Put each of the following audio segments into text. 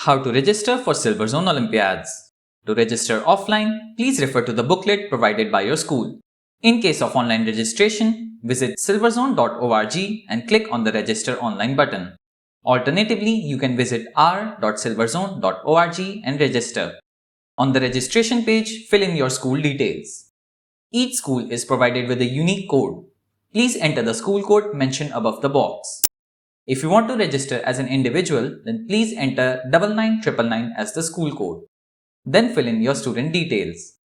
How to register for SilverZone Olympiads. To register offline, please refer to the booklet provided by your school. In case of online registration, visit silverzone.org and click on the Register Online button. Alternatively, you can visit r.silverzone.org and register. On the registration page, fill in your school details. Each school is provided with a unique code. Please enter the school code mentioned above the box. If you want to register as an individual, then please enter 99999 as the school code. Then fill in your student details.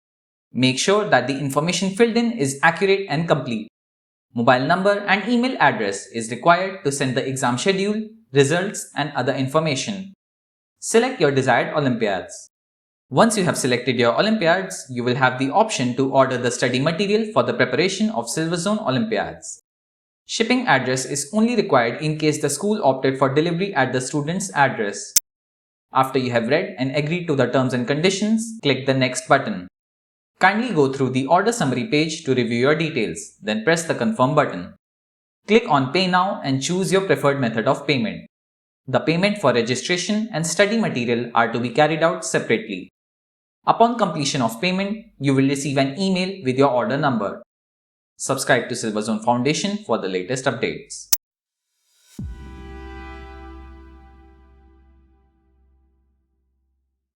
Make sure that the information filled in is accurate and complete. Mobile number and email address is required to send the exam schedule, results, and other information. Select your desired Olympiads. Once you have selected your Olympiads, you will have the option to order the study material for the preparation of SilverZone Olympiads. Shipping address is only required in case the school opted for delivery at the student's address. After you have read and agreed to the terms and conditions, click the Next button. Kindly go through the order summary page to review your details, then press the Confirm button. Click on Pay Now and choose your preferred method of payment. The payment for registration and study material are to be carried out separately. Upon completion of payment, you will receive an email with your order number. Subscribe to SilverZone Foundation for the latest updates.